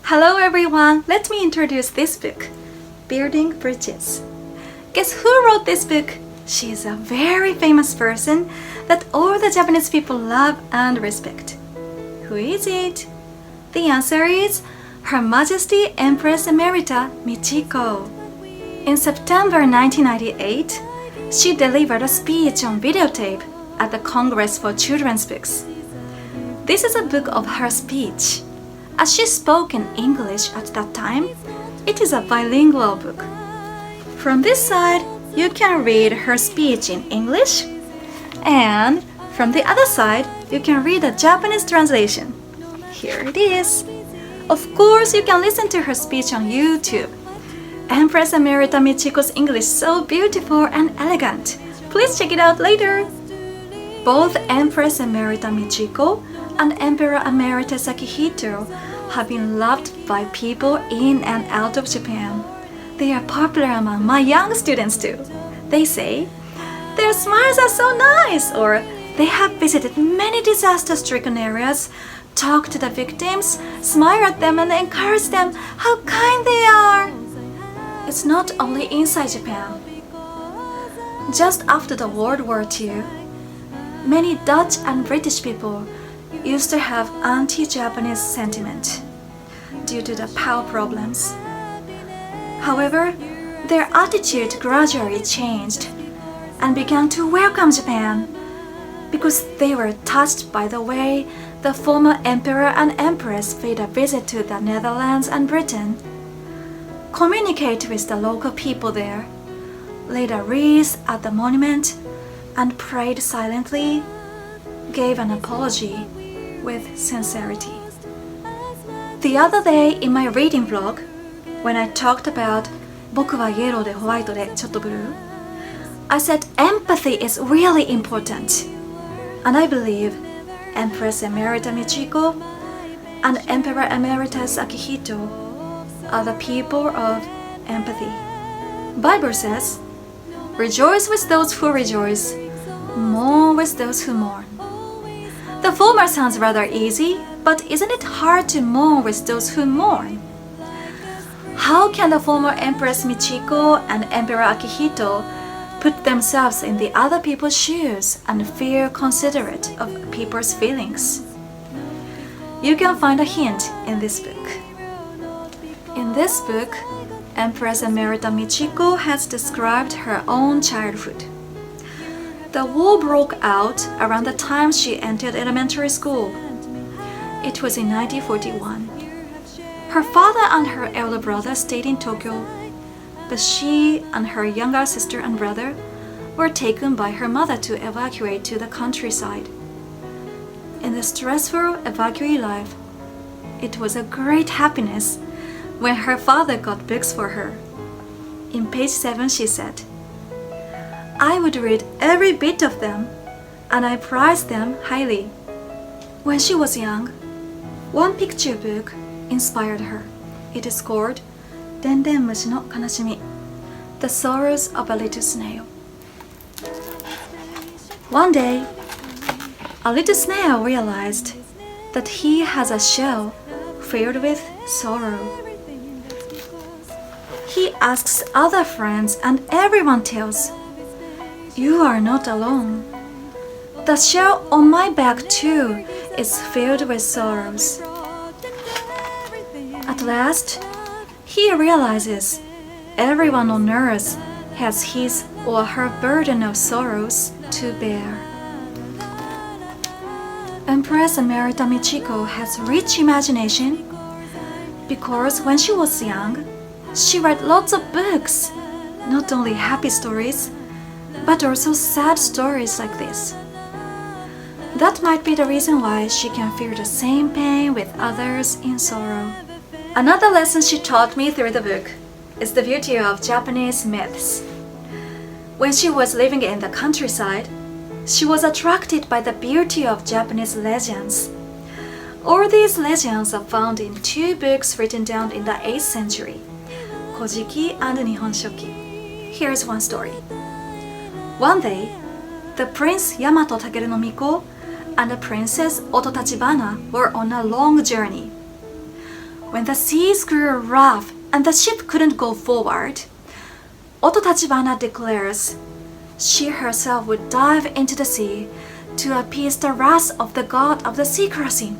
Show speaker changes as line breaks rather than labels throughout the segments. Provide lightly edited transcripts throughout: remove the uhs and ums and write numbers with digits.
Hello everyone, let me introduce this book, Building Bridges. Guess who wrote this book? She is a very famous person that all the Japanese people love and respect. Who is it? The answer is Her Majesty Empress Emerita Michiko. In September 1998, she delivered a speech on videotape at the Congress for Children's Books. This is a book of her speech. As she spoke in English at that time, it is a bilingual book. From this side, you can read her speech in English, and from the other side, you can read the Japanese translation. Here it is. Of course, you can listen to her speech on YouTube. Empress Emerita Michiko's English is so beautiful and elegant. Please check it out later. Both Empress Emerita Michiko and Emperor Emeritus Akihito have been loved by people in and out of Japan. They are popular among my young students too. They say, their smiles are so nice, or they have visited many disaster-stricken areas, talked to the victims, smile at them and encourage them how kind they are. It's not only inside Japan. Just after the World War II, many Dutch and British people used to have anti-Japanese sentiment due to the power problems. However, their attitude gradually changed and began to welcome Japan because they were touched by the way the former emperor and empress paid a visit to the Netherlands and Britain, communicate with the local people there, laid a wreath at the monument, and prayed silently, gave an apology with sincerity. The other day in my reading vlog, when I talked about 僕はイエローでホワイトでちょっとブルー, I said empathy is really important. And I believe Empress Emerita Michiko and Emperor Emeritus Akihito are the people of empathy. Bible says, rejoice with those who rejoice, mourn with those who mourn. The former sounds rather easy, but isn't it hard to mourn with those who mourn? How can the former Empress Michiko and Emperor Akihito put themselves in the other people's shoes and feel considerate of people's feelings? You can find a hint in this book. In this book, Empress Emerita Michiko has described her own childhood. The war broke out around the time she entered elementary school. It was in 1941. Her father and her elder brother stayed in Tokyo, but she and her younger sister and brother were taken by her mother to evacuate to the countryside. In the stressful evacuee life, it was a great happiness when her father got books for her. In page 7 she said, I would read every bit of them, and I prized them highly. When she was young, one picture book inspired her. It is called でんでん虫の悲しみ, The Sorrows of a Little Snail. One day, a little snail realized that he has a shell filled with sorrow. He asks other friends and everyone tells, you are not alone. The shell on my back too is filled with sorrows. At last, he realizes everyone on earth has his or her burden of sorrows to bear. Empress Emerita Michiko has rich imagination because when she was young, she read lots of books, not only happy stories, but also sad stories like this. That might be the reason why she can feel the same pain with others in sorrow. Another lesson she taught me through the book is the beauty of Japanese myths. When she was living in the countryside, she was attracted by the beauty of Japanese legends. All these legends are found in two books written down in the 8th century, Kojiki and Nihon Shoki. Here's one story. One day, the Prince Yamato Takeru no Miko and the Princess Oto Tachibana were on a long journey. when the seas grew rough and the ship couldn't go forward, Oto Tachibana declares she herself would dive into the sea to appease the wrath of the god of the sea crossing.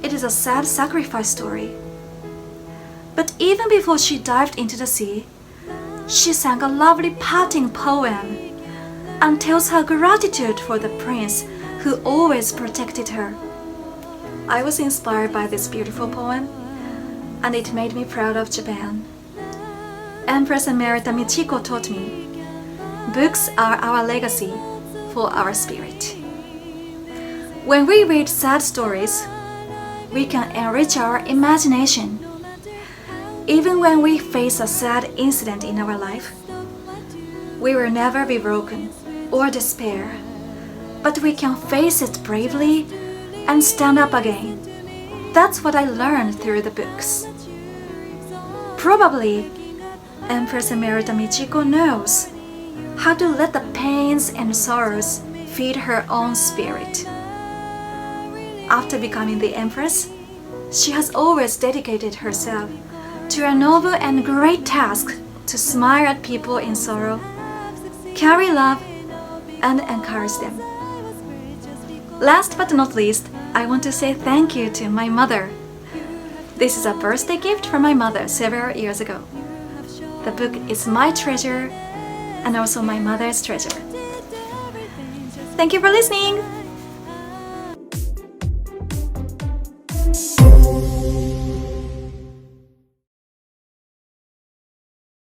It is a sad sacrifice story. But even before she dived into the sea, she sang a lovely parting poem and tells her gratitude for the prince who always protected her. I was inspired by this beautiful poem, and it made me proud of Japan. Empress Emerita Michiko taught me, books are our legacy for our spirit. When we read sad stories, we can enrich our imagination. Even when we face a sad incident in our life, we will never be broken or despair, but we can face it bravely and stand up again. That's what I learned through the books. Probably, Empress Emerita Michiko knows how to let the pains and sorrows feed her own spirit. After becoming the Empress, she has always dedicated herself to a noble and great task to smile at people in sorrow, carry love, and encourage them. Last but not least, I want to say thank you to my mother. This is a birthday gift from my mother several years ago. The book is my treasure and also my mother's treasure. Thank you for listening!